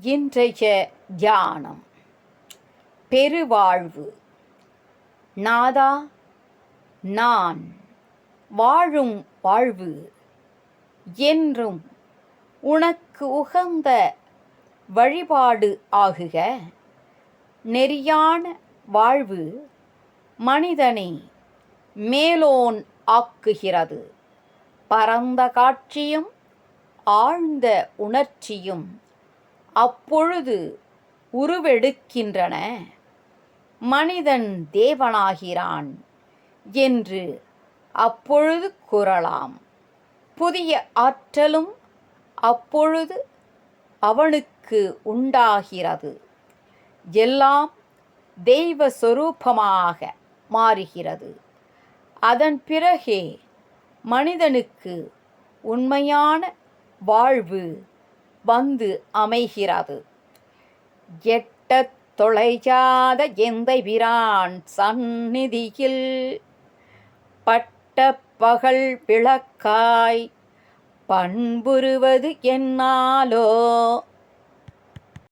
இன்றைய தியானம் பெருவாழ்வு. நாதா, நான் வாழும் வாழ்வு என்றும் உனக்கு உகந்த வழிபாடு ஆகுக. நெறியான வாழ்வு மனிதனை மேலோன் ஆக்குகிறது. பரந்த காட்சியும் ஆழ்ந்த உணர்ச்சியும் அப்பொழுது உருவெடுக்கின்றன. மனிதன் தேவனாகிறான் என்று அப்பொழுது கூறலாம். புதிய ஆற்றலும் அப்பொழுது அவனுக்கு உண்டாகிறது. எல்லாம் தெய்வ சொரூபமாக மாறுகிறது. அதன் பிறகே மனிதனுக்கு உண்மையான வாழ்வு வந்து அமைகிறது. எட்டத் தொலையாத எந்தை பிரான் சந்நிதியில் பட்ட பகல் விளக்காய் பண்புறுவது என்னாலோ